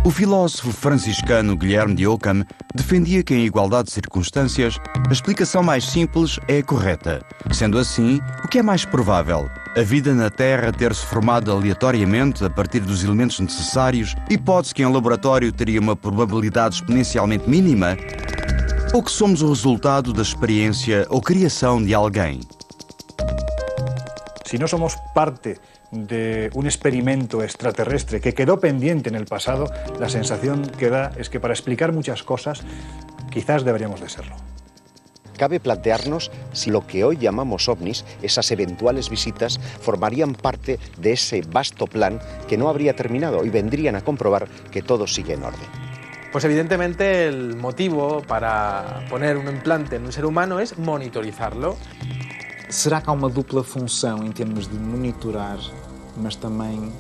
O filósofo franciscano Guilherme de Ockham defendia que, em igualdade de circunstâncias, a explicação mais simples é a correta. Sendo assim, o que é mais provável? A vida na Terra ter-se formado aleatoriamente a partir dos elementos necessários, hipótese que em laboratório teria uma probabilidade exponencialmente mínima? Ou que somos o resultado da experiência ou criação de alguém? Si no somos parte de un experimento extraterrestre que quedó pendiente en el pasado, la sensación que da es que para explicar muchas cosas quizás deberíamos de serlo. Cabe plantearnos si lo que hoy llamamos ovnis, esas eventuales visitas, formarían parte de ese vasto plan que no habría terminado y vendrían a comprobar que todo sigue en orden. Pues evidentemente el motivo para poner un implante en un ser humano es monitorizarlo. Será que há uma dupla função em termos de monitorar, mas também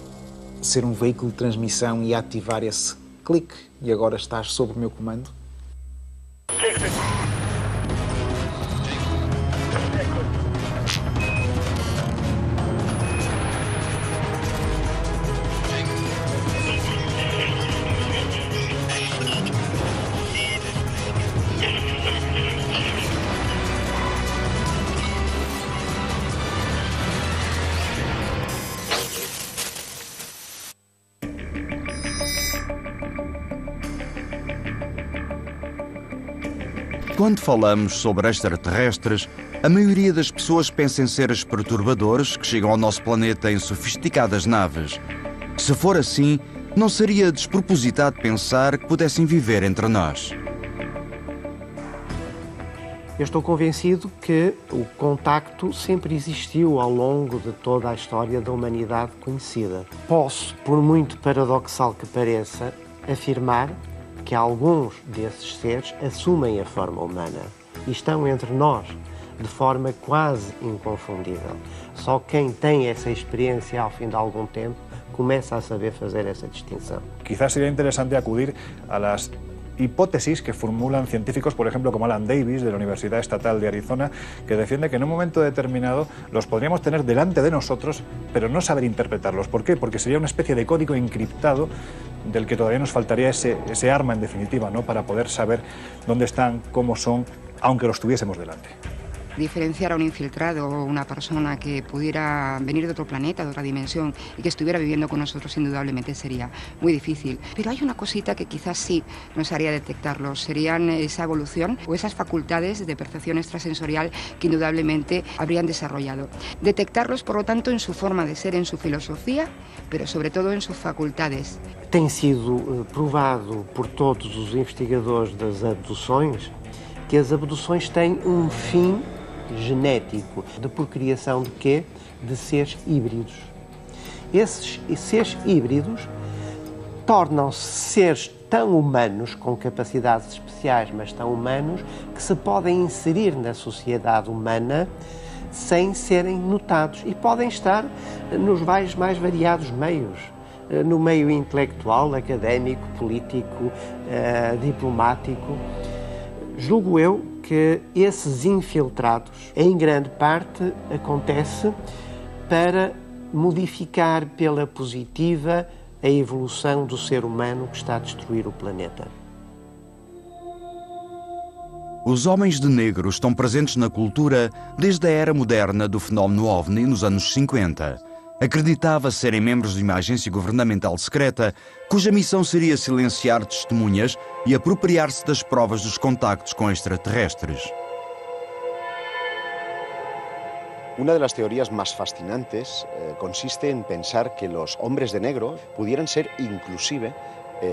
ser um veículo de transmissão e ativar esse clique e agora estás sob o meu comando? Quando falamos sobre extraterrestres, a maioria das pessoas pensa em seres perturbadores que chegam ao nosso planeta em sofisticadas naves. Se for assim, não seria despropositado pensar que pudessem viver entre nós. Eu estou convencido que o contacto sempre existiu ao longo de toda a história da humanidade conhecida. Posso, por muito paradoxal que pareça, afirmar que alguns desses seres assumem a forma humana e estão entre nós de forma quase inconfundível. Só quem tem essa experiência ao fim de algum tempo começa a saber fazer essa distinção. Quizás sería interesante acudir a las hipótesis que formulan científicos, por ejemplo, como Alan Davis, de la Universidad Estatal de Arizona, que defiende que en un momento determinado los podríamos tener delante de nosotros, pero no saber interpretarlos. ¿Por qué? Porque sería una especie de código encriptado del que todavía nos faltaría ese arma, en definitiva, ¿no?, para poder saber dónde están, cómo son, aunque los tuviésemos delante. Diferenciar a un infiltrado o una persona que pudiera venir de otro planeta, de otra dimensión y que estuviera viviendo con nosotros indudablemente sería muy difícil. Pero hay una cosita que quizás sí nos haría detectarlo, serían esa evolución o esas facultades de percepción extrasensorial que indudablemente habrían desarrollado. Detectarlos, por lo tanto, en su forma de ser, en su filosofía, pero sobre todo en sus facultades. Tem sido provado por todos os investigadores das abduções que as abduções têm um fim genético, de procriação de quê? De seres híbridos. Esses seres híbridos tornam-se seres tão humanos, com capacidades especiais, mas tão humanos, que se podem inserir na sociedade humana sem serem notados e podem estar nos mais variados meios, no meio intelectual, académico, político, diplomático. Julgo eu que esses infiltrados, em grande parte, acontece para modificar pela positiva a evolução do ser humano que está a destruir o planeta. Os homens de negro estão presentes na cultura desde a era moderna do fenómeno OVNI nos anos 50. Acreditava serem membros de uma agência governamental secreta, cuja missão seria silenciar testemunhas e apropriar-se das provas dos contactos com extraterrestres. Una de las teorías más fascinantes consiste en pensar que los hombres de negro pudieran ser inclusive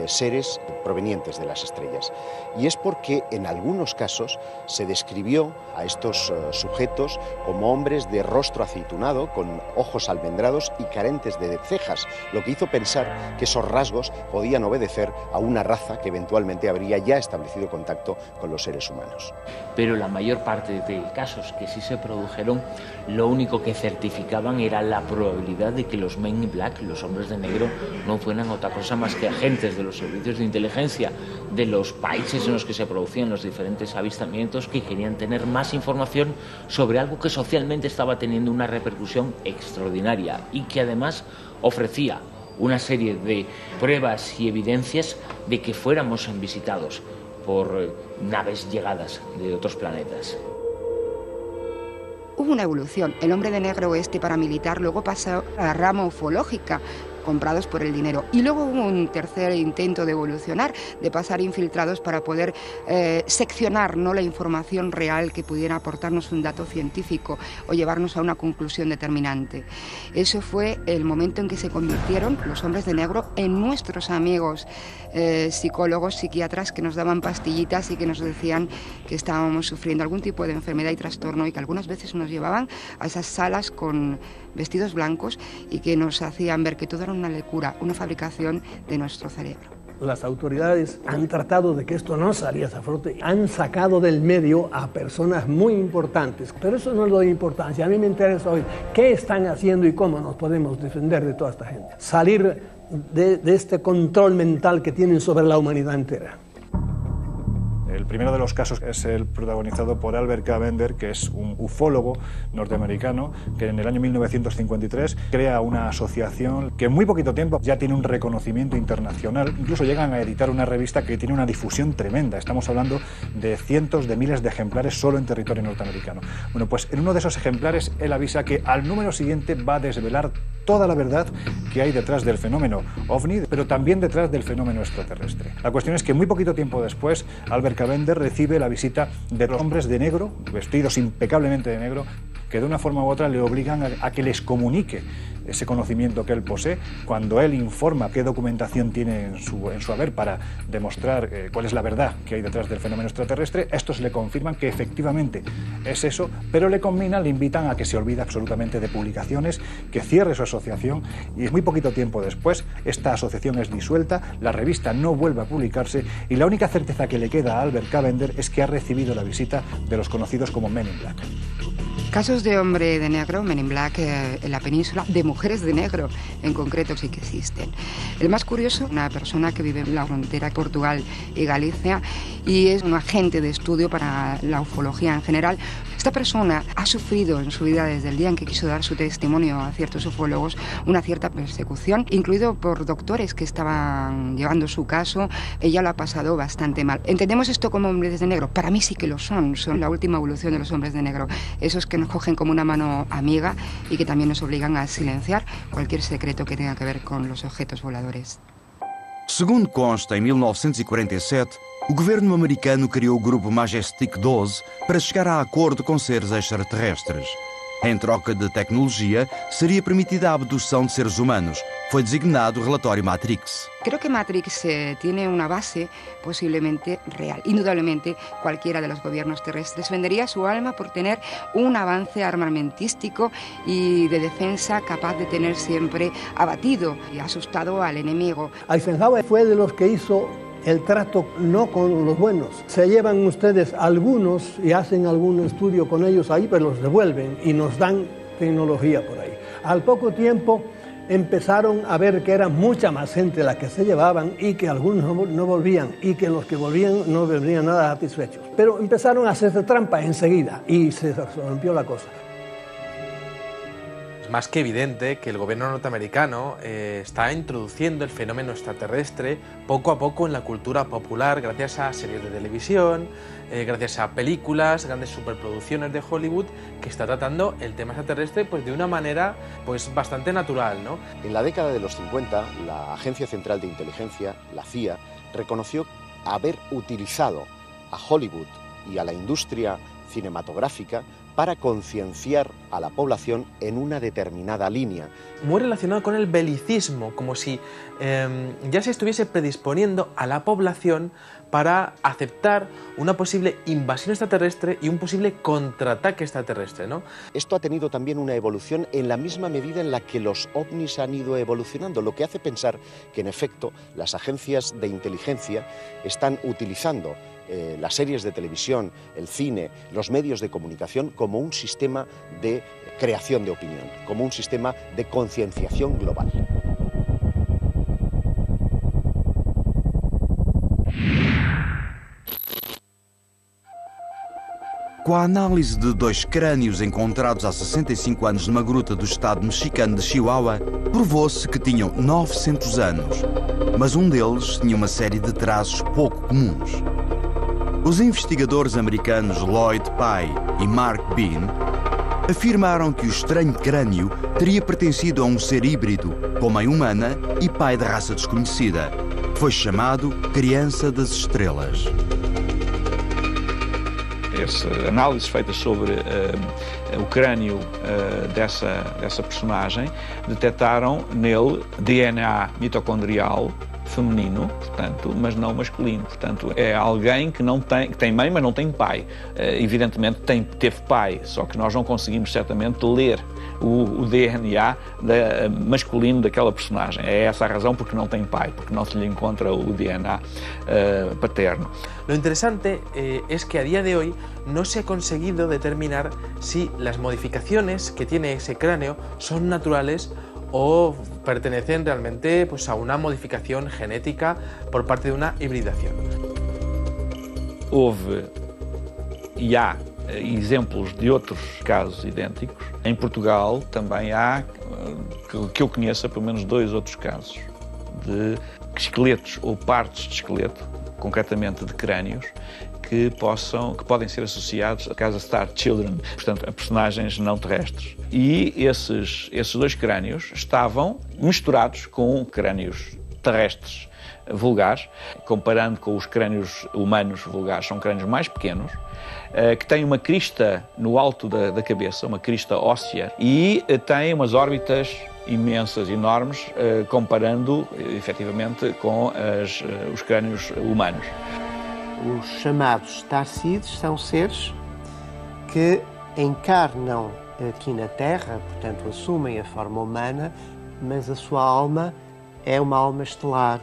seres provenientes de las estrellas. Y es porque en algunos casos se describió a estos sujetos como hombres de rostro aceitunado, con ojos almendrados y carentes de cejas, lo que hizo pensar que esos rasgos podían obedecer a una raza que eventualmente habría ya establecido contacto con los seres humanos. Pero la mayor parte de casos que sí se produjeron, lo único que certificaban era la probabilidad de que los Men in Black, los hombres de negro, no fueran otra cosa más que agentes de los servicios de inteligencia de los países en los que se producían los diferentes avistamientos, que querían tener más información sobre algo que socialmente estaba teniendo una repercusión extraordinaria y que además ofrecía una serie de pruebas y evidencias de que fuéramos visitados por naves llegadas de otros planetas. Hubo una evolución. El hombre de negro paramilitar luego pasó a la rama ufológica, comprados por el dinero. Y luego hubo un tercer intento de evolucionar, de pasar infiltrados para poder seccionar, ¿no?, la información real que pudiera aportarnos un dato científico o llevarnos a una conclusión determinante. Eso fue el momento en que se convirtieron los hombres de negro en nuestros amigos psicólogos, psiquiatras, que nos daban pastillitas y que nos decían que estábamos sufriendo algún tipo de enfermedad y trastorno, y que algunas veces nos llevaban a esas salas con vestidos blancos y que nos hacían ver que todo era una locura, una fabricación de nuestro cerebro. Las autoridades han tratado de que esto no saliese a flote, han sacado del medio a personas muy importantes, pero eso no le doy importancia. A mí me interesa hoy qué están haciendo y cómo nos podemos defender de toda esta gente. Salir de este control mental que tienen sobre la humanidad entera. El primero de los casos es el protagonizado por Albert K. Bender, que es un ufólogo norteamericano que en el año 1953 crea una asociación que en muy poquito tiempo ya tiene un reconocimiento internacional. Incluso llegan a editar una revista que tiene una difusión tremenda. Estamos hablando de cientos de miles de ejemplares solo en territorio norteamericano. Bueno, pues en uno de esos ejemplares él avisa que al número siguiente va a desvelar toda la verdad que hay detrás del fenómeno OVNI, pero también detrás del fenómeno extraterrestre. La cuestión es que muy poquito tiempo después, Albert K. Bender recibe la visita de los hombres de negro, vestidos impecablemente de negro, que de una forma u otra le obligan a que les comunique ese conocimiento que él posee. Cuando él informa qué documentación tiene en su haber para demostrar cuál es la verdad que hay detrás del fenómeno extraterrestre, estos le confirman que efectivamente es eso, pero le invitan a que se olvide absolutamente de publicaciones, que cierre su asociación, y muy poquito tiempo después esta asociación es disuelta, la revista no vuelve a publicarse, y la única certeza que le queda a Albert K. Bender es que ha recibido la visita de los conocidos como Men in Black. Casos de hombre de negro, Men in Black, en la península, de mujeres de negro en concreto, sí que existen. El más curioso, una persona que vive en la frontera Portugal y Galicia y es un agente de estudio para la ufología en general. Esta persona ha sufrido en su vida, desde el día en que quiso dar su testimonio a ciertos ufólogos, una cierta persecución, incluido por doctores que estaban llevando su caso. Ella lo ha pasado bastante mal. ¿Entendemos esto como hombres de negro? Para mí sí que lo son la última evolución de los hombres de negro. Esos que nos cogen como una mano amiga y que también nos obligan a silenciar cualquier secreto que tenga que ver con los objetos voladores. Segundo consta, em 1947, o governo americano criou o grupo Majestic 12 para chegar a acordo com seres extraterrestres. Em troca de tecnologia, seria permitida a abdução de seres humanos. Foi designado o relatório Matrix. Creo que Matrix tiene una base posiblemente real. Indudablemente, cualquiera de los gobiernos terrestres vendería su alma por tener un avance armamentístico y de defensa capaz de tener siempre abatido y asustado al enemigo. Eisenhower fue de los que hizo el trato no con los buenos. Se llevan ustedes algunos y hacen algún estudio con ellos ahí, pero los devuelven y nos dan tecnología por ahí. Al poco tiempo empezaron a ver que era mucha más gente la que se llevaban y que algunos no volvían y que los que volvían no volvían nada satisfechos. Pero empezaron a hacerse trampa enseguida y se rompió la cosa. Es más que evidente que el gobierno norteamericano está introduciendo el fenómeno extraterrestre poco a poco en la cultura popular gracias a series de televisión, gracias a películas, grandes superproducciones de Hollywood, que está tratando el tema extraterrestre pues de una manera pues bastante natural, ¿no? En la década de los 50, la Agencia Central de Inteligencia, la CIA, reconoció haber utilizado a Hollywood y a la industria cinematográfica para concienciar a la población en una determinada línea. Muy relacionado con el belicismo, como si ya se estuviese predisponiendo a la población para aceptar una posible invasión extraterrestre y un posible contraataque extraterrestre, ¿no? Esto ha tenido también una evolución en la misma medida en la que los ovnis han ido evolucionando, lo que hace pensar que, en efecto, las agencias de inteligencia están utilizando las series de televisión, el cine, los medios de comunicación como un sistema de creación de opinión, como un sistema de concienciación global. Com a análise de 2 crânios encontrados há 65 anos numa gruta do estado mexicano de Chihuahua, provou-se que tinham 900 anos, mas um deles tinha uma série de traços pouco comuns. Os investigadores americanos Lloyd Pye e Mark Bean afirmaram que o estranho crânio teria pertencido a um ser híbrido, com mãe humana e pai de raça desconhecida. Foi chamado Criança das Estrelas. Essa análise feita sobre o crânio dessa personagem detectaram nele DNA mitocondrial feminino, portanto, mas não masculino. Portanto, é alguém que tem mãe, mas não tem pai. Evidentemente teve pai, só que nós não conseguimos certamente ler o DNA masculino daquela personagem. É essa a razão porque não tem pai, porque não se lhe encontra o DNA paterno. Lo interesante es que a día de hoy no se ha conseguido determinar si las modificaciones que tiene ese cráneo son naturales o pertenecen realmente pues, a una modificación genética por parte de una hibridación. Houve e há exemplos de outros casos idênticos. Em Portugal também há, que eu conheça, pelo menos 2 outros casos de esqueletos ou partes de esqueleto, concretamente de crânios, que podem ser associados a Casa Star Children, portanto, a personagens não terrestres. E esses 2 crânios estavam misturados com crânios terrestres vulgares, comparando com os crânios humanos vulgares, são crânios mais pequenos, que têm uma crista no alto da cabeça, uma crista óssea, e têm umas órbitas imensas, enormes, comparando, efetivamente, com os crânios humanos. Os chamados Starseeds são seres que encarnam aqui na Terra, portanto assumem a forma humana, mas a sua alma é uma alma estelar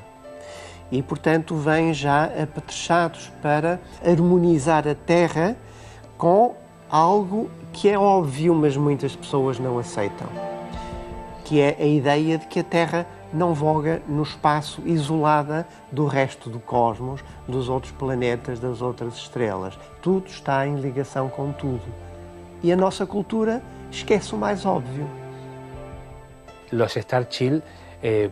e, portanto, vêm já apetrechados para harmonizar a Terra com algo que é óbvio, mas muitas pessoas não aceitam, que é a ideia de que a Terra não voga no espaço isolada do resto do cosmos, dos outros planetas, das outras estrelas. Tudo está em ligação com tudo. E a nossa cultura esquece o mais óbvio. Los Star Child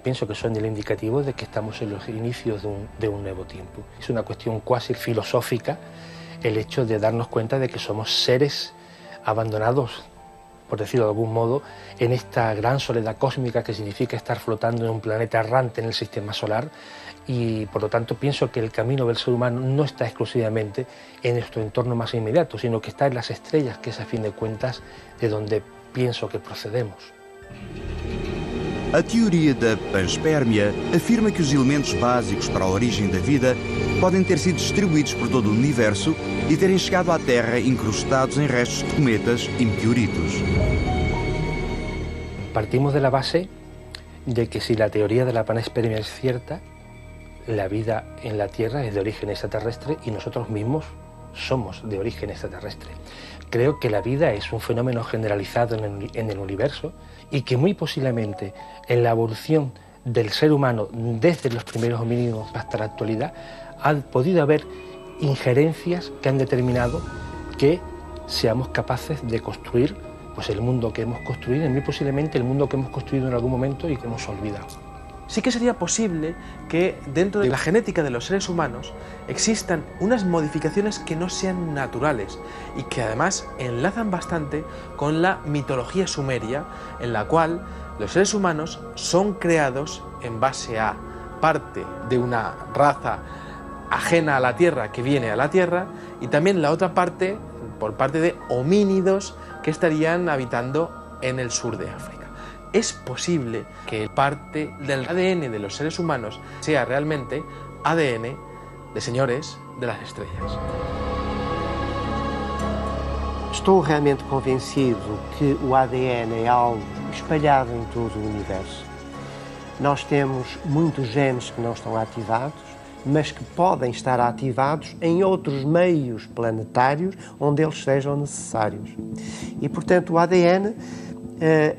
pienso que son el indicativo de que estamos en los inicios de un nuevo tiempo. Es una cuestión cuasi filosófica el hecho de darnos cuenta de que somos seres abandonados, por decirlo de algún modo, en esta gran soledad cósmica que significa estar flotando en un planeta errante en el sistema solar, y por lo tanto pienso que el camino del ser humano no está exclusivamente en nuestro entorno más inmediato, sino que está en las estrellas, que es a fin de cuentas de donde pienso que procedemos. A teoria da panspermia afirma que os elementos básicos para a origem da vida podem ter sido distribuídos por todo o universo e terem chegado à Terra incrustados em restos de cometas e meteoritos. Partimos de la base de que si la teoría de la panspermia es cierta, la vida en la Tierra es de origen extraterrestre y nosotros mismos somos de origen extraterrestre. Creo que la vida es un fenómeno generalizado en el universo y que muy posiblemente en la evolución del ser humano desde los primeros homínidos hasta la actualidad ha podido haber injerencias que han determinado que seamos capaces de construir pues, el mundo que hemos construido y muy posiblemente el mundo que hemos construido en algún momento y que hemos olvidado. Sí que sería posible que dentro de la genética de los seres humanos existan unas modificaciones que no sean naturales y que además enlazan bastante con la mitología sumeria, en la cual los seres humanos son creados en base a parte de una raza ajena a la Tierra que viene a la Tierra y también la otra parte por parte de homínidos que estarían habitando en el sur de África. Es posible que parte del ADN de los seres humanos sea realmente ADN de señores de las estrellas. Estou realmente convencido que o ADN é algo espalhado em todo o universo. Nós temos muitos genes que não estão ativados, mas que podem estar ativados em outros meios planetários onde eles sejam necessários. E, portanto, o ADN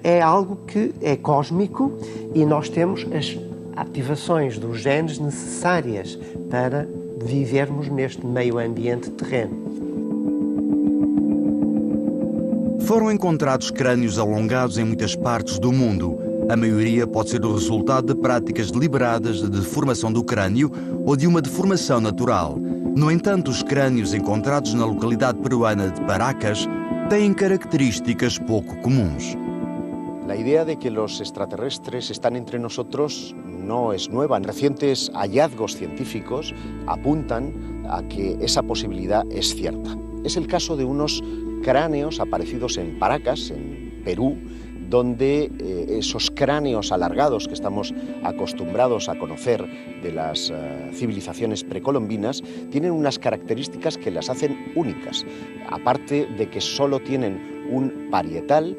é algo que é cósmico e nós temos as ativações dos genes necessárias para vivermos neste meio ambiente terreno. Foram encontrados crânios alongados em muitas partes do mundo. A maioria pode ser o resultado de práticas deliberadas de deformação do crânio ou de uma deformação natural. No entanto, os crânios encontrados na localidade peruana de Paracas têm características pouco comuns. La idea de que los extraterrestres están entre nosotros no es nueva. Recientes hallazgos científicos apuntan a que esa posibilidad es cierta. Es el caso de unos cráneos aparecidos en Paracas, en Perú, donde esos cráneos alargados que estamos acostumbrados a conocer de las civilizaciones precolombinas tienen unas características que las hacen únicas. Aparte de que solo tienen un parietal,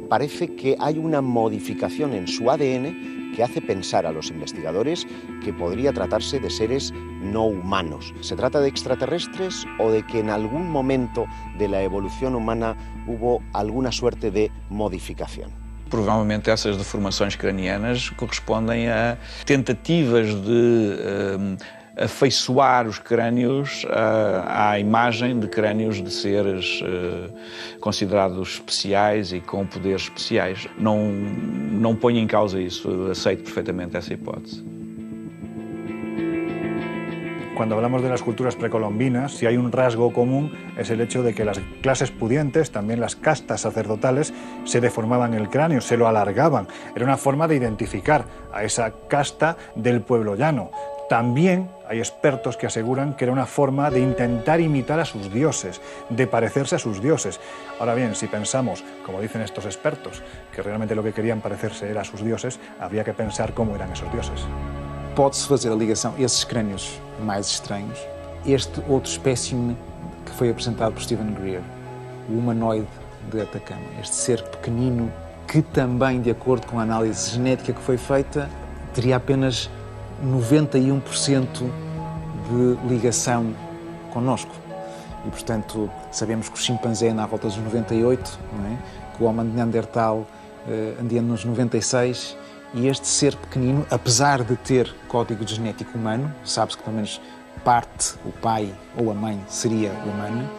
parece que hay una modificación en su ADN que hace pensar a los investigadores que podría tratarse de seres no humanos. ¿Se trata de extraterrestres o de que en algún momento de la evolución humana hubo alguna suerte de modificación? Provavelmente essas deformações cranianas correspondem a tentativas de afeiçoar os crânios à imagem de crânios de seres considerados especiais e com poderes especiais. Não ponho em causa isso, aceito perfeitamente essa hipótese. Cuando hablamos de las culturas precolombinas, si hay un rasgo común es el hecho de que las clases pudientes, también las castas sacerdotales, se deformaban el cráneo, se lo alargaban. Era una forma de identificar a esa casta del pueblo llano. También hay expertos que aseguran que era una forma de intentar imitar a sus dioses, de parecerse a sus dioses. Ahora bien, si pensamos, como dicen estos expertos, que realmente lo que querían parecerse era a sus dioses, habría que pensar cómo eran esos dioses. Pode-se fazer a ligação, esses crânios mais estranhos, este outro espécime que foi apresentado por Stephen Greer, o humanoide de Atacama, este ser pequenino que também, de acordo com a análise genética que foi feita, teria apenas 91% de ligação connosco. E, portanto, sabemos que o chimpanzé anda à volta dos 98, não é? Que o homem de Neandertal andia nos 96, e este ser pequenino, apesar de ter código genético humano, sabe-se que pelo menos parte, o pai ou a mãe seria humana,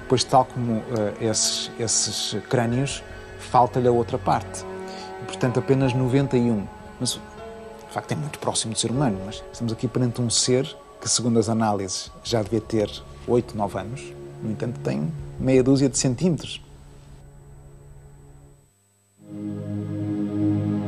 pois tal como esses crânios, falta-lhe a outra parte. E, portanto, apenas 91. Mas, de facto, é muito próximo do ser humano, mas estamos aqui perante um ser que, segundo as análises, já devia ter 8, 9 anos, no entanto, tem meia dúzia de centímetros.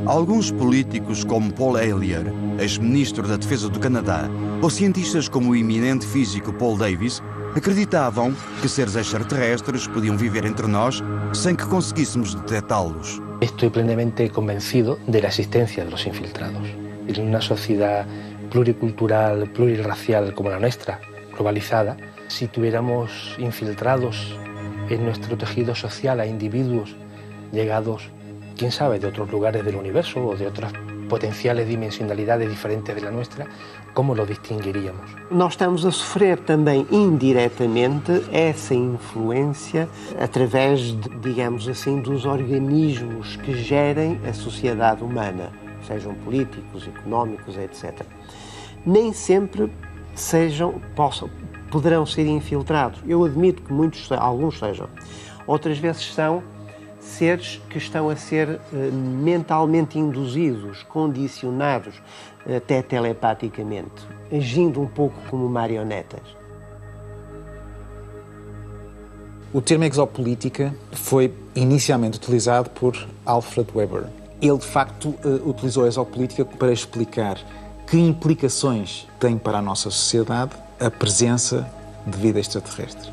Alguns políticos, como Paul Hellyer, ex-ministro da Defesa do Canadá, ou cientistas como o eminente físico Paul Davies, acreditavam que seres extraterrestres podiam viver entre nós sem que conseguíssemos detectá-los. Estoy plenamente convencido de la existencia de los infiltrados. En una sociedad pluricultural, plurirracial como la nuestra, globalizada, si tuviéramos infiltrados en nuestro tejido social a individuos llegados, quién sabe, de otros lugares del universo o de otras potenciales dimensionalidades diferentes de la nuestra, ¿cómo lo distinguiríamos? Nós estamos a sofrer também indiretamente essa influência através, digamos assim, dos organismos que gerem a sociedade humana, sejam políticos, económicos, etc. Nem sempre poderão ser infiltrados. Eu admito que alguns sejam. Outras vezes são seres que estão a ser mentalmente induzidos, condicionados, até telepaticamente, agindo um pouco como marionetas. O termo exopolítica foi inicialmente utilizado por Alfred Weber. Ele, de facto, utilizou a exopolítica para explicar que implicações tem para a nossa sociedade a presença de vida extraterrestre.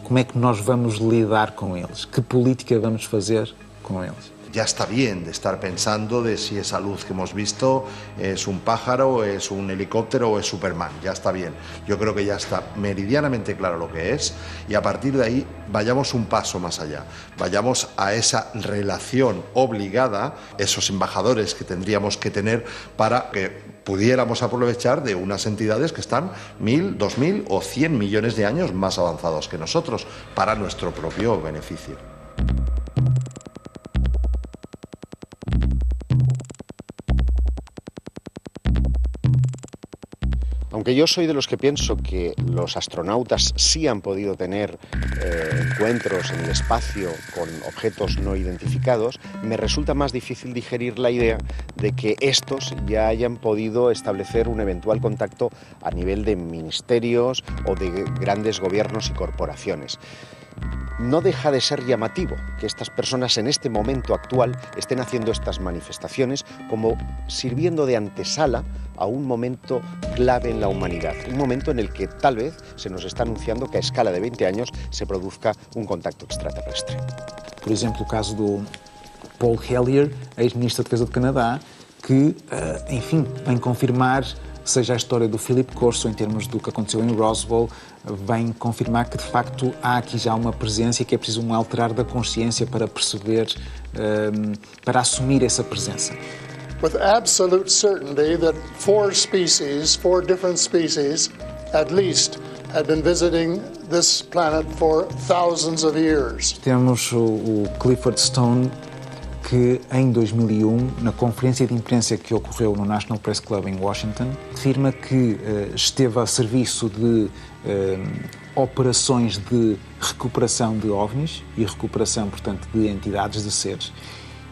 Como é que nós vamos lidar com eles? Que política vamos fazer com eles? Ya está bien de estar pensando de si esa luz que hemos visto es un pájaro, es un helicóptero o es Superman. Ya está bien. Yo creo que ya está meridianamente claro lo que es y a partir de ahí vayamos un paso más allá. Vayamos a esa relación obligada, esos embajadores que tendríamos que tener para que pudiéramos aprovechar de unas entidades que están 1000, 2000 o 100 millones de años más avanzados que nosotros para nuestro propio beneficio. Aunque yo soy de los que pienso que los astronautas sí han podido tener encuentros en el espacio con objetos no identificados, me resulta más difícil digerir la idea de que estos ya hayan podido establecer un eventual contacto a nivel de ministerios o de grandes gobiernos y corporaciones. No deja de ser llamativo que estas personas en este momento actual estén haciendo estas manifestaciones como sirviendo de antesala a un momento clave en la humanidad, un momento en el que tal vez se nos está anunciando que a escala de 20 años se produzca un contacto extraterrestre. Por exemplo, o caso do Paul Hellyer, ex-ministro da Defesa do Canadá, que, enfim, vem confirmar, seja a história do Philip Corso em termos do que aconteceu em Roswell, vem confirmar que de facto há aqui já uma presença e que é preciso um alterar da consciência para perceber, para assumir essa presença. With absolute certainty that four different species, at least, had been visiting this planet for thousands of years. Temos o Clifford Stone, que em 2001, na conferência de imprensa que ocorreu no National Press Club em Washington, afirma que esteve a serviço de operações de recuperação de OVNIs e recuperação, portanto, de entidades, de seres.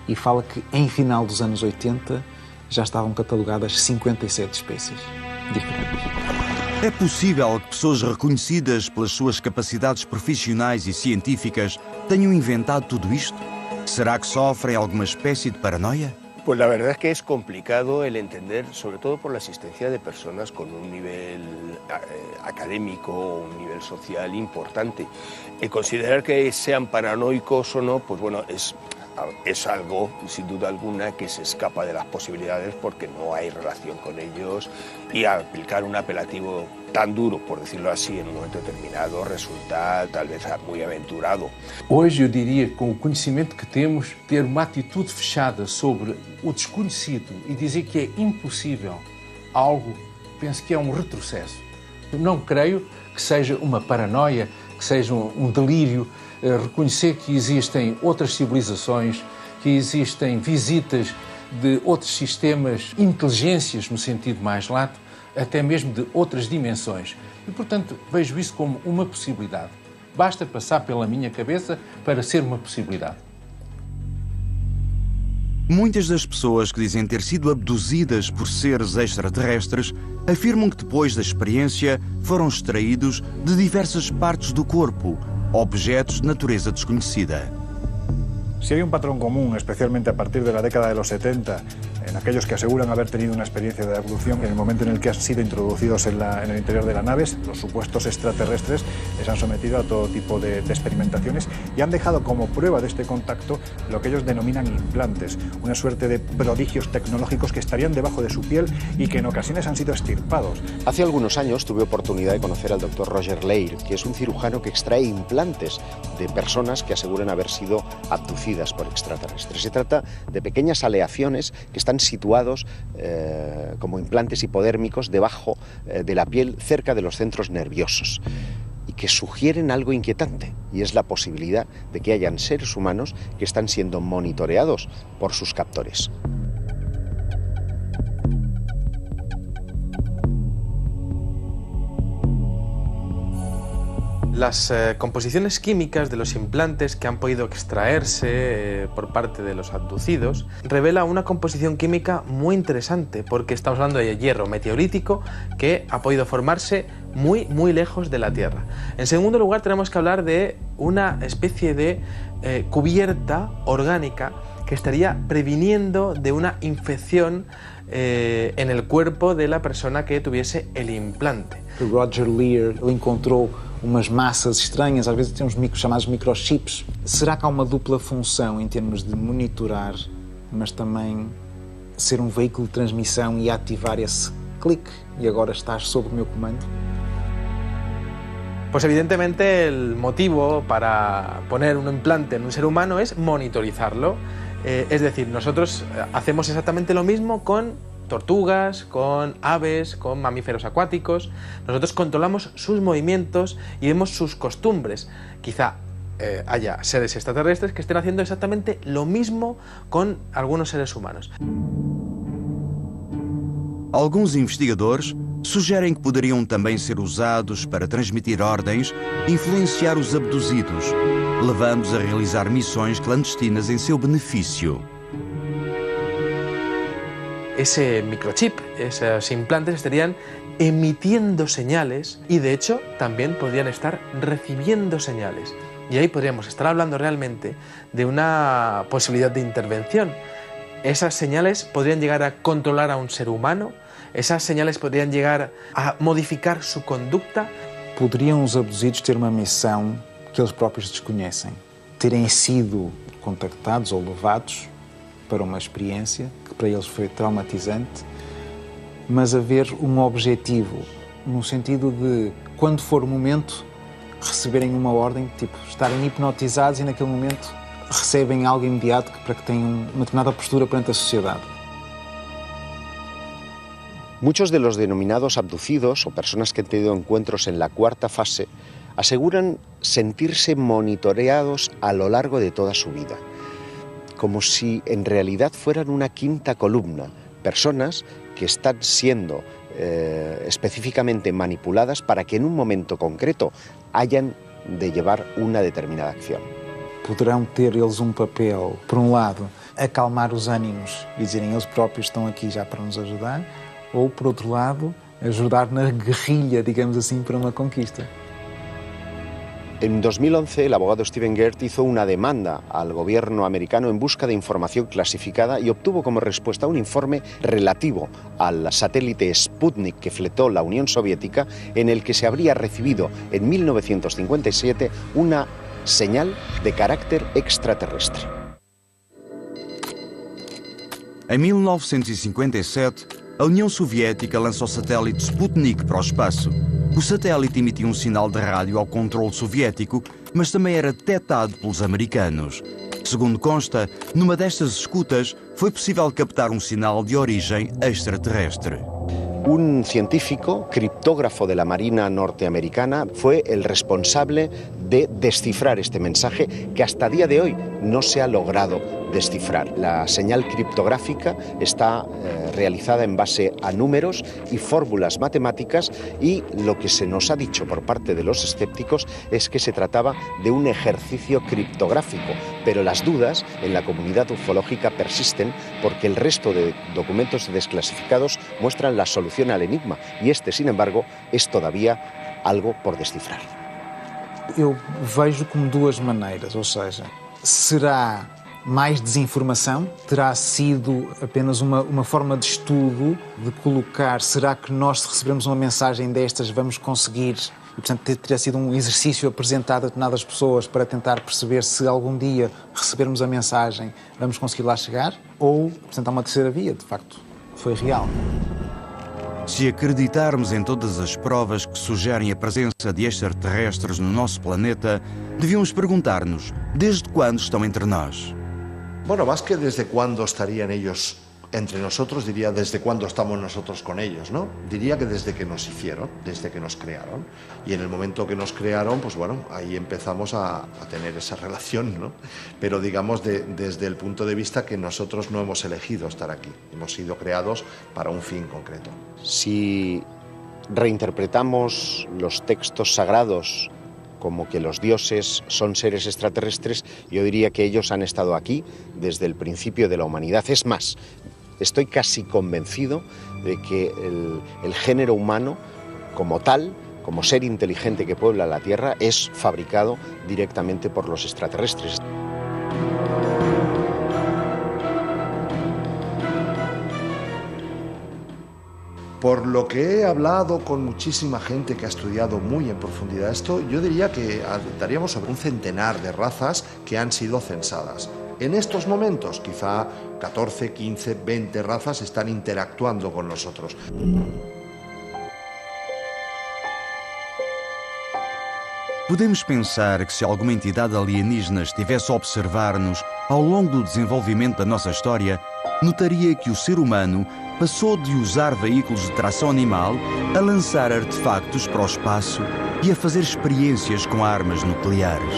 E fala que em final dos anos 80 já estavam catalogadas 57 espécies diferentes. É possível que pessoas reconhecidas pelas suas capacidades profissionais e científicas tenham inventado tudo isto? ¿Será que sofrem alguma especie de paranoia? Pues la verdad es que es complicado el entender, sobre todo por la existencia de personas con un nivel académico o un nivel social importante. El considerar que sean paranoicos o no, pues bueno, es algo, sin duda alguna, que se escapa de las posibilidades porque no hay relación con ellos, y aplicar un apelativo tan duro, por decirlo así, en um momento determinado, resulta tal vez muy aventurado. Hoje eu diria que com o conhecimento que temos, ter uma atitude fechada sobre o desconhecido e dizer que é impossível algo, penso que é um retrocesso. Eu não creio que seja uma paranoia, que seja um delírio, reconhecer que existem outras civilizações, que existem visitas de outros sistemas, inteligências no sentido mais lato, até mesmo de outras dimensões. E, portanto, vejo isso como uma possibilidade. Basta passar pela minha cabeça para ser uma possibilidade. Muitas das pessoas que dizem ter sido abduzidas por seres extraterrestres afirmam que depois da experiência foram extraídos de diversas partes do corpo, objetos de natureza desconhecida. Si hay un patrón común, especialmente a partir de la década de los 70, en aquellos que aseguran haber tenido una experiencia de abducción, en el momento en el que han sido introducidos en el interior de la nave, los supuestos extraterrestres les han sometido a todo tipo de experimentaciones y han dejado como prueba de este contacto lo que ellos denominan implantes, una suerte de prodigios tecnológicos que estarían debajo de su piel y que en ocasiones han sido extirpados. Hace algunos años tuve oportunidad de conocer al doctor Roger Leir, que es un cirujano que extrae implantes de personas que aseguran haber sido abducidas por extraterrestres. Se trata de pequeñas aleaciones que están situados como implantes hipodérmicos debajo de la piel, cerca de los centros nerviosos, y que sugieren algo inquietante, y es la posibilidad de que hayan seres humanos que están siendo monitoreados por sus captores. Las composiciones químicas de los implantes que han podido extraerse por parte de los abducidos revela una composición química muy interesante, porque estamos hablando de hierro meteorítico que ha podido formarse muy lejos de la Tierra. En segundo lugar, tenemos que hablar de una especie de cubierta orgánica que estaría previniendo de una infección en el cuerpo de la persona que tuviese el implante. Roger Leir encontrou umas massas estranhas, às vezes temos chamados microchips. Será que há uma dupla função em termos de monitorar, mas também ser um veículo de transmissão e ativar esse clique e agora estás sob o meu comando? Pues evidentemente el motivo para poner un implante en un ser humano es monitorizarlo. Es decir, nosotros hacemos exactamente lo mismo con tortugas, con aves, con mamíferos acuáticos. Nosotros controlamos sus movimientos y vemos sus costumbres. Quizá haya seres extraterrestres que estén haciendo exactamente lo mismo con algunos seres humanos. Alguns investigadores sugerem que poderiam também ser usados para transmitir ordens e influenciar os abduzidos, levando-os a realizar missões clandestinas em seu benefício. Ese microchip, esos implantes estarían emitiendo señales y de hecho también podrían estar recibiendo señales. Y ahí podríamos estar hablando realmente de una posibilidad de intervención. Esas señales podrían llegar a controlar a un ser humano, esas señales podrían llegar a modificar su conducta. Poderiam os abduzidos ter uma missão que eles próprios desconhecem, terem sido contactados ou levados para uma experiência que para eles foi traumatizante, mas haver um objetivo, no sentido de, quando for o momento, receberem uma ordem, tipo, estarem hipnotizados e naquele momento recebem algo imediato para que tenham uma determinada postura perante a sociedade. Muchos de los denominados abducidos o personas que han tenido encuentros en la cuarta fase aseguran sentirse monitoreados a lo largo de toda su vida, como si en realidad fueran una quinta columna, personas que están siendo específicamente manipuladas para que en un momento concreto hayan de llevar una determinada acción. Poderão ter eles papel, por lado, acalmar os ânimos e dizerem eles próprios estão aqui já para nos ajudar, ou, por outro lado, ajudar na guerrilha, digamos assim, para uma conquista. En 2011, el abogado Steven Gert hizo una demanda al gobierno americano en busca de información clasificada y obtuvo como respuesta un informe relativo al satélite Sputnik que fletó la Unión Soviética, en el que se habría recibido en 1957 una señal de carácter extraterrestre. Em 1957, a União Soviética lança o satélite Sputnik para o espaço. O satélite emitia um sinal de rádio ao controle soviético, mas também era detectado pelos americanos. Segundo consta, numa destas escutas foi possível captar um sinal de origem extraterrestre. Un científico, criptógrafo de la Marina norteamericana, fue el responsable de descifrar este mensaje que hasta día de hoy no se ha logrado descifrar. La señal criptográfica está realizada en base a números y fórmulas matemáticas y lo que se nos ha dicho por parte de los escépticos es que se trataba de un ejercicio criptográfico, pero las dudas en la comunidad ufológica persisten porque el resto de documentos desclasificados muestran la solución al enigma y este, sin embargo, es todavía algo por descifrar. Eu vejo como duas maneiras, ou seja, será mais desinformação, terá sido apenas uma forma de estudo, de colocar, será que nós, se recebermos uma mensagem destas, vamos conseguir, e portanto terá sido um exercício apresentado a determinadas pessoas para tentar perceber se algum dia recebermos a mensagem, vamos conseguir lá chegar, ou, portanto, há uma terceira via, de facto, foi real. Se acreditarmos em todas as provas que sugerem a presença de extraterrestres no nosso planeta, devíamos perguntar-nos, desde quando estão entre nós? Bueno, más que desde cuándo estarían ellos entre nosotros, diría desde cuándo estamos nosotros con ellos, ¿no? Diría que desde que nos hicieron, desde que nos crearon. Y en el momento que nos crearon, pues bueno, ahí empezamos a tener esa relación, ¿no? Pero digamos desde el punto de vista que nosotros no hemos elegido estar aquí. Hemos sido creados para un fin concreto. Si reinterpretamos los textos sagrados como que los dioses son seres extraterrestres, yo diría que ellos han estado aquí desde el principio de la humanidad. Es más, estoy casi convencido de que el género humano, como tal, como ser inteligente que puebla la Tierra, es fabricado directamente por los extraterrestres. Por lo que he hablado con muchísima gente que ha estudiado muy en profundidad esto, yo diría que daríamos sobre un centenar de razas que han sido censadas. En estos momentos, quizá 14, 15, 20 razas están interactuando con nosotros. Podemos pensar que se alguma entidade alienígena estivesse a observar-nos ao longo do desenvolvimento da nossa história, notaria que o ser humano passou de usar veículos de tração animal a lançar artefactos para o espaço e a fazer experiências com armas nucleares.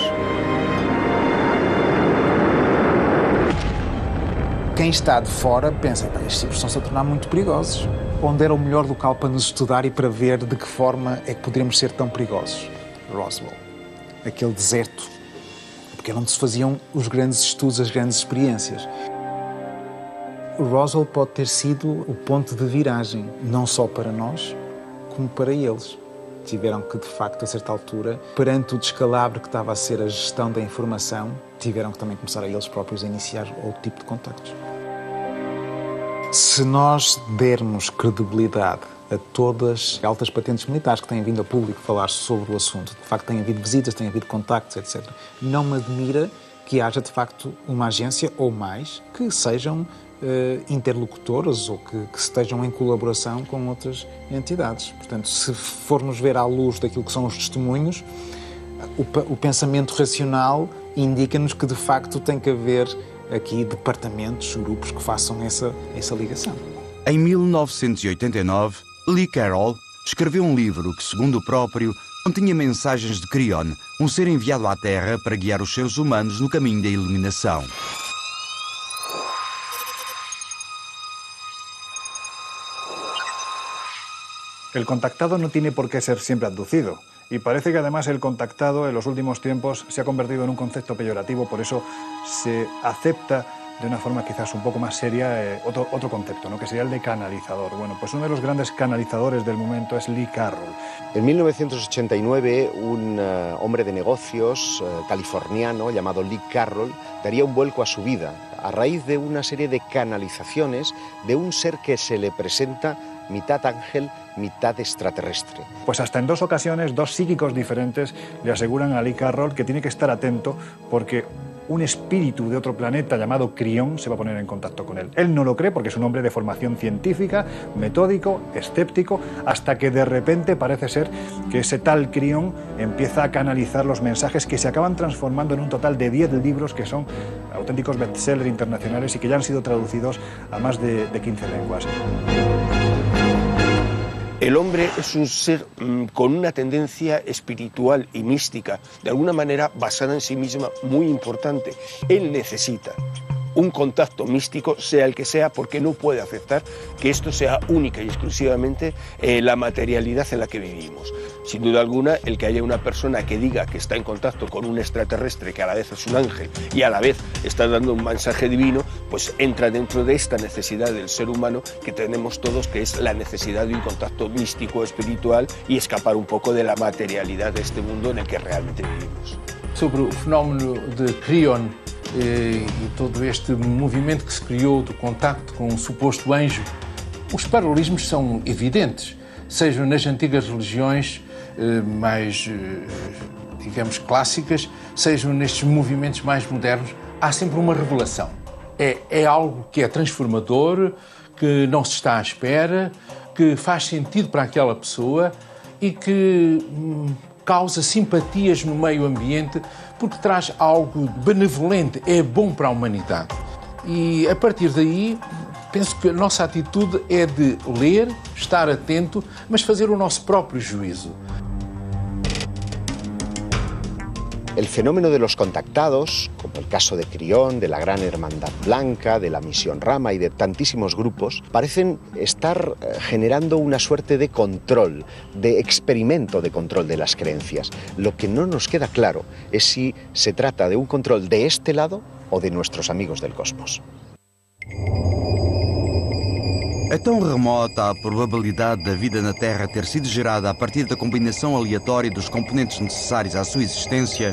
Quem está de fora pensa, estes tipos estão-se a tornar muito perigosos. onde era o melhor local para nos estudar e para ver de que forma é que poderíamos ser tão perigosos. Roswell. Aquele deserto, porque era onde se faziam os grandes estudos, as grandes experiências. Roswell pode ter sido o ponto de viragem, não só para nós, como para eles. Tiveram que, de facto, a certa altura, perante o descalabro que estava a ser a gestão da informação, tiveram que também começar a eles próprios a iniciar outro tipo de contactos. Se nós dermos credibilidade a todas as altas patentes militares que têm vindo a público falar sobre o assunto, de facto têm havido visitas, têm havido contactos, etc., não me admira que haja, de facto, uma agência ou mais que sejam interlocutoras ou que estejam em colaboração com outras entidades. Portanto, se formos ver à luz daquilo que são os testemunhos, o pensamento racional indica-nos que, de facto, tem que haver aqui departamentos, grupos que façam essa ligação. Em 1989, Lee Carroll escreveu um livro que, segundo o próprio, continha mensagens de Crion, um ser enviado à Terra para guiar os seres humanos no caminho da iluminação. El contactado no tiene por qué ser siempre abducido. Y parece que además el contactado en los últimos tiempos se ha convertido en un concepto peyorativo, por eso se acepta de una forma quizás un poco más seria otro concepto, ¿no? Que sería el de canalizador. Bueno, pues uno de los grandes canalizadores del momento es Lee Carroll. En 1989, un hombre de negocios californiano llamado Lee Carroll daría un vuelco a su vida a raíz de una serie de canalizaciones de un ser que se le presenta mitad ángel, mitad extraterrestre. Pues hasta en 2 ocasiones, 2 psíquicos diferentes le aseguran a Lee Carroll que tiene que estar atento porque un espíritu de otro planeta llamado Crión se va a poner en contacto con él. Él no lo cree porque es un hombre de formación científica, metódico, escéptico, hasta que de repente parece ser que ese tal Crión empieza a canalizar los mensajes que se acaban transformando en un total de 10 libros que son auténticos bestsellers internacionales y que ya han sido traducidos a más de 15 lenguas. El hombre es un ser con una tendencia espiritual y mística, de alguna manera basada en sí misma, muy importante. Él necesita un contacto místico, sea el que sea, porque no puede aceptar que esto sea única y exclusivamente la materialidad en la que vivimos. Sin duda alguna, el que haya una persona que diga que está en contacto con un extraterrestre, que a la vez es un ángel y a la vez está dando un mensaje divino, pues entra dentro de esta necesidad del ser humano que tenemos todos, que es la necesidad de un contacto místico, espiritual y escapar un poco de la materialidad de este mundo en el que realmente vivimos. Sobre o fenómeno de Crion e todo este movimento que se criou do contacto com um suposto anjo, os paralelismos são evidentes, sejam nas antigas religiões mais, digamos, clássicas, sejam nestes movimentos mais modernos, há sempre uma revelação. É algo que é transformador, que não se está à espera, que faz sentido para aquela pessoa e que causa simpatias no meio ambiente porque traz algo benevolente, é bom para a humanidade. E a partir daí, penso que a nossa atitude é de ler, estar atento, mas fazer o nosso próprio juízo. El fenómeno de los contactados, como el caso de Crión, de la Gran Hermandad Blanca, de la Misión Rama y de tantísimos grupos, parecen estar generando una suerte de control, de experimento de control de las creencias. Lo que no nos queda claro es si se trata de un control de este lado o de nuestros amigos del cosmos. É tão remota a probabilidade da vida na Terra ter sido gerada a partir da combinação aleatória dos componentes necessários à sua existência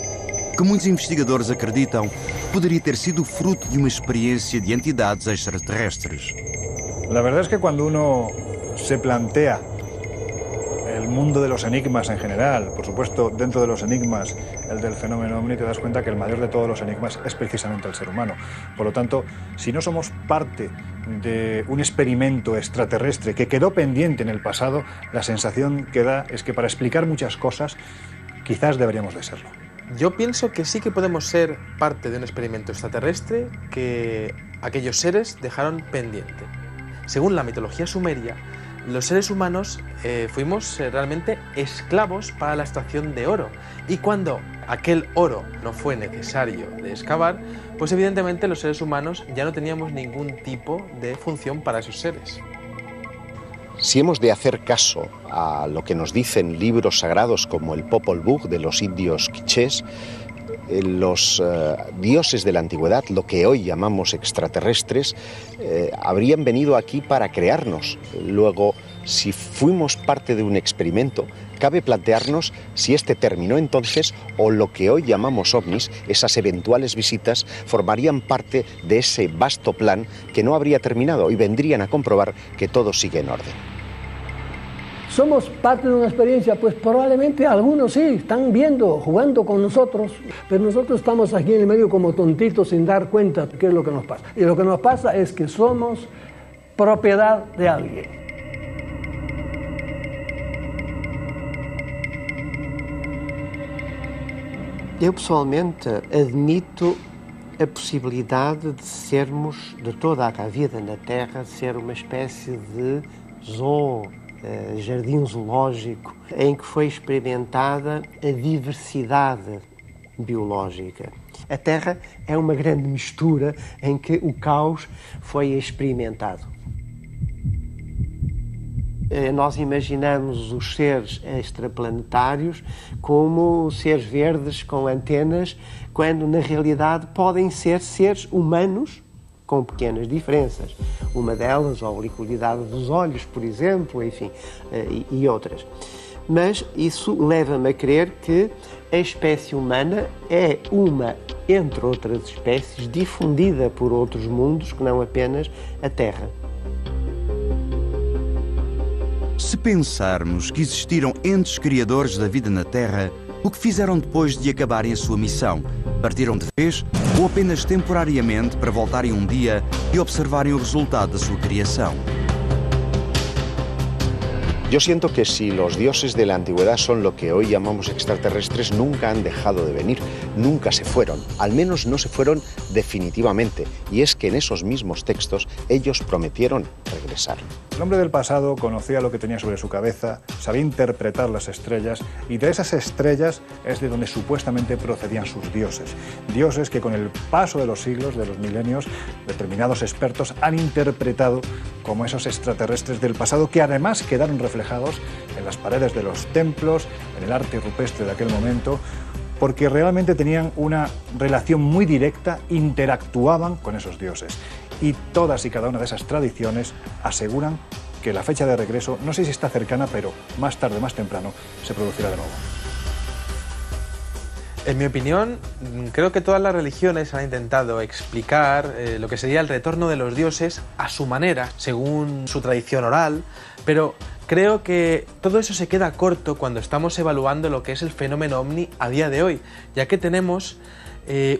que muitos investigadores acreditam que poderia ter sido fruto de uma experiência de entidades extraterrestres. La verdad es que cuando uno se plantea el mundo de los enigmas en general, por supuesto dentro de los enigmas el del fenómeno ovni, te das cuenta que el mayor de todos los enigmas es precisamente el ser humano. Por lo tanto, si no somos parte de un experimento extraterrestre que quedó pendiente en el pasado, la sensación que da es que para explicar muchas cosas quizás deberíamos de serlo. Yo pienso que sí que podemos ser parte de un experimento extraterrestre que aquellos seres dejaron pendiente. Según la mitología sumeria, los seres humanos fuimos realmente esclavos para la extracción de oro, y cuando aquel oro no fue necesario de excavar, pues evidentemente los seres humanos ya no teníamos ningún tipo de función para esos seres. Si hemos de hacer caso a lo que nos dicen libros sagrados como el Popol Vuh de los indios quichés, los dioses de la antigüedad, lo que hoy llamamos extraterrestres, habrían venido aquí para crearnos. Luego, si fuimos parte de un experimento, cabe plantearnos si este terminó entonces o lo que hoy llamamos ovnis, esas eventuales visitas, formarían parte de ese vasto plan que no habría terminado y vendrían a comprobar que todo sigue en orden. ¿Somos parte de una experiencia? Pues probablemente algunos sí, están viendo, jugando con nosotros, pero nosotros estamos aquí en el medio como tontitos sin dar cuenta de qué es lo que nos pasa. Y lo que nos pasa es que somos propiedad de alguien. Eu pessoalmente admito a possibilidade de sermos, de toda a vida na Terra, ser uma espécie de jardim zoológico em que foi experimentada a diversidade biológica. A Terra é uma grande mistura em que o caos foi experimentado. Nós imaginamos os seres extraplanetários como seres verdes com antenas, quando na realidade podem ser seres humanos com pequenas diferenças. Uma delas, a obliquidade dos olhos, por exemplo, enfim, e outras. Mas isso leva-me a crer que a espécie humana é uma, entre outras espécies, difundida por outros mundos que não apenas a Terra. Se pensarmos que existiram entes criadores da vida na Terra, o que fizeram depois de acabarem a sua missão? Partiram de vez ou apenas temporariamente para voltarem um dia e observarem o resultado da sua criação? Yo siento que si los dioses de la antigüedad son lo que hoy llamamos extraterrestres, nunca han dejado de venir, nunca se fueron, al menos no se fueron definitivamente. Y es que en esos mismos textos ellos prometieron regresar. El hombre del pasado conocía lo que tenía sobre su cabeza, sabía interpretar las estrellas y de esas estrellas es de donde supuestamente procedían sus dioses. Dioses que con el paso de los siglos, de los milenios, determinados expertos han interpretado como esos extraterrestres del pasado que además quedaron reflejados en las paredes de los templos, en el arte rupestre de aquel momento, porque realmente tenían una relación muy directa, interactuaban con esos dioses. Y todas y cada una de esas tradiciones aseguran que la fecha de regreso, no sé si está cercana, pero más tarde, más temprano, se producirá de nuevo. En mi opinión, creo que todas las religiones han intentado explicar lo que sería el retorno de los dioses a su manera, según su tradición oral, pero creo que todo eso se queda corto cuando estamos evaluando lo que es el fenómeno ovni a día de hoy, ya que tenemos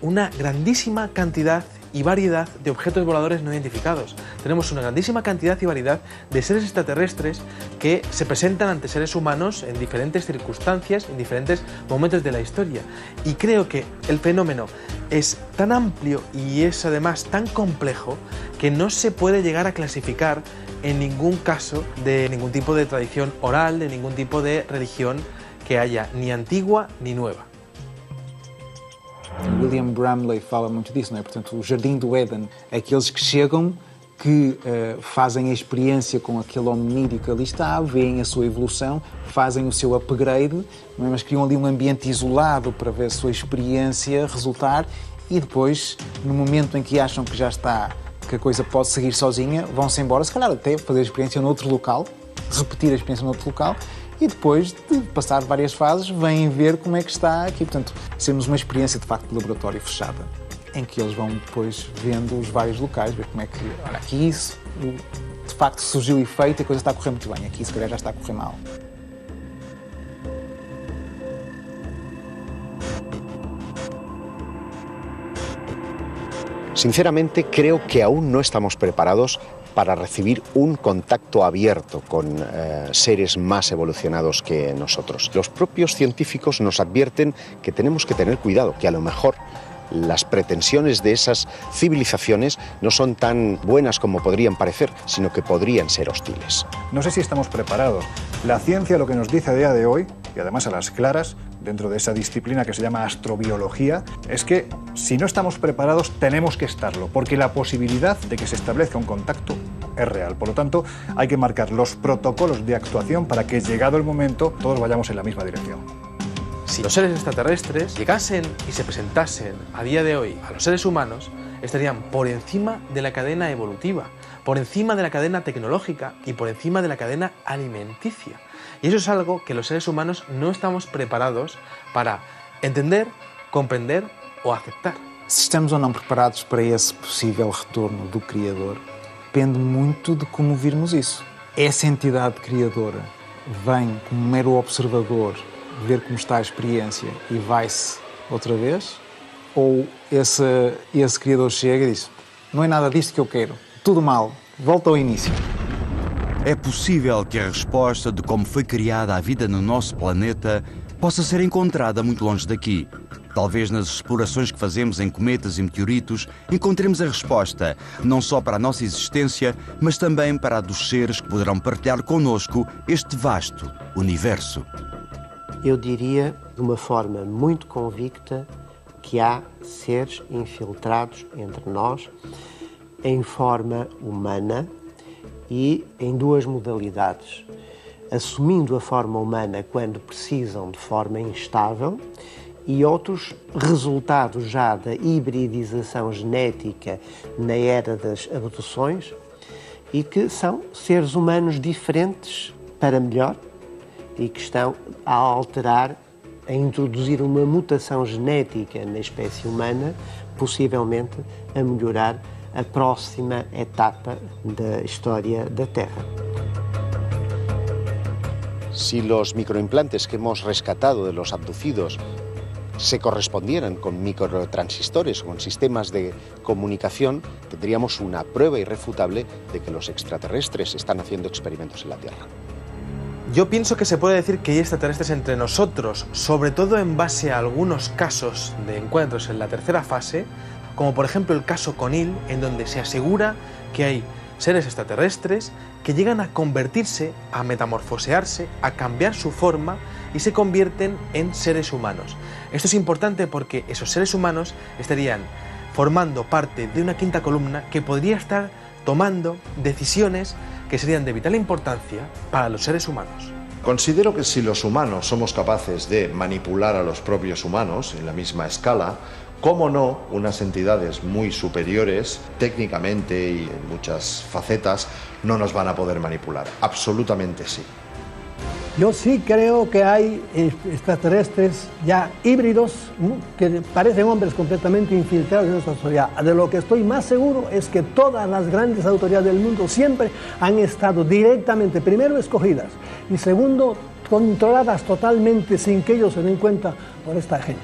una grandísima cantidad y variedad de objetos voladores no identificados. Tenemos una grandísima cantidad y variedad de seres extraterrestres que se presentan ante seres humanos en diferentes circunstancias, en diferentes momentos de la historia. Y creo que el fenómeno es tan amplio y es además tan complejo que no se puede llegar a clasificar en ningún caso de ningún tipo de tradición oral, de ningún tipo de religión que haya ni antigua ni nueva. William Bramley fala muito disso, não é? Portanto, o Jardim do Éden, aqueles que chegam, que fazem a experiência com aquele hominídeo que ali está, veem a sua evolução, fazem o seu upgrade, não é? Mas criam ali um ambiente isolado para ver a sua experiência resultar e depois, no momento em que acham que já está, que a coisa pode seguir sozinha, vão-se embora, se calhar até fazer a experiência noutro local, repetir a experiência noutro local, e depois de passar várias fases, vêm ver como é que está aqui. Portanto, temos uma experiência de facto de laboratório fechada, em que eles vão depois vendo os vários locais, ver como é que, olha, aqui isso, de facto surgiu efeito e a coisa está a correr muito bem, aqui se calhar já está a correr mal. Sinceramente, creo que aún no estamos preparados para recibir un contacto abierto con seres más evolucionados que nosotros. Los propios científicos nos advierten que tenemos que tener cuidado, que a lo mejor las pretensiones de esas civilizaciones no son tan buenas como podrían parecer, sino que podrían ser hostiles. No sé si estamos preparados. La ciencia lo que nos dice a día de hoy, y además a las claras, dentro de esa disciplina que se llama astrobiología, es que si no estamos preparados tenemos que estarlo, porque la posibilidad de que se establezca un contacto es real. Por lo tanto, hay que marcar los protocolos de actuación para que, llegado el momento, todos vayamos en la misma dirección. Si los seres extraterrestres llegasen y se presentasen a día de hoy a los seres humanos, estarían por encima de la cadena evolutiva, por encima de la cadena tecnológica y por encima de la cadena alimenticia. Y eso es algo que los seres humanos no estamos preparados para entender, comprender o aceptar. Se estamos ou não preparados para esse possível retorno do Criador, depende muito de como virmos isso. Essa entidade criadora vem como mero observador ver como está a experiência e vai-se outra vez? Ou esse Criador chega e diz: não é nada disto que eu quero, tudo mal, volta ao início? É possível que a resposta de como foi criada a vida no nosso planeta possa ser encontrada muito longe daqui. Talvez nas explorações que fazemos em cometas e meteoritos encontremos a resposta, não só para a nossa existência, mas também para a dos seres que poderão partilhar connosco este vasto universo. Eu diria, de uma forma muito convicta, que há seres infiltrados entre nós em forma humana e em duas modalidades. Assumindo a forma humana quando precisam de forma instável e outros resultados já da hibridização genética na era das abduções e que são seres humanos diferentes para melhor e que estão a alterar, a introduzir uma mutação genética na espécie humana, possivelmente a melhorar a próxima etapa da história da Terra. Si los microimplantes que hemos rescatado de los abducidos se correspondieran con microtransistores o con sistemas de comunicación, tendríamos una prueba irrefutable de que los extraterrestres están haciendo experimentos en la Tierra. Yo pienso que se puede decir que hay extraterrestres entre nosotros, sobre todo en base a algunos casos de encuentros en la tercera fase, como por ejemplo el caso Conil, en donde se asegura que hay seres extraterrestres que llegan a convertirse, a metamorfosearse, a cambiar su forma y se convierten en seres humanos. Esto es importante porque esos seres humanos estarían formando parte de una quinta columna que podría estar tomando decisiones que serían de vital importancia para los seres humanos. Considero que si los humanos somos capaces de manipular a los propios humanos en la misma escala, cómo no, unas entidades muy superiores técnicamente y en muchas facetas no nos van a poder manipular. Absolutamente sí. Yo sí creo que hay extraterrestres ya híbridos que parecen hombres completamente infiltrados en nuestra sociedad. De lo que estoy más seguro es que todas las grandes autoridades del mundo siempre han estado directamente, primero, escogidas y segundo, controladas totalmente sin que ellos se den cuenta por esta gente.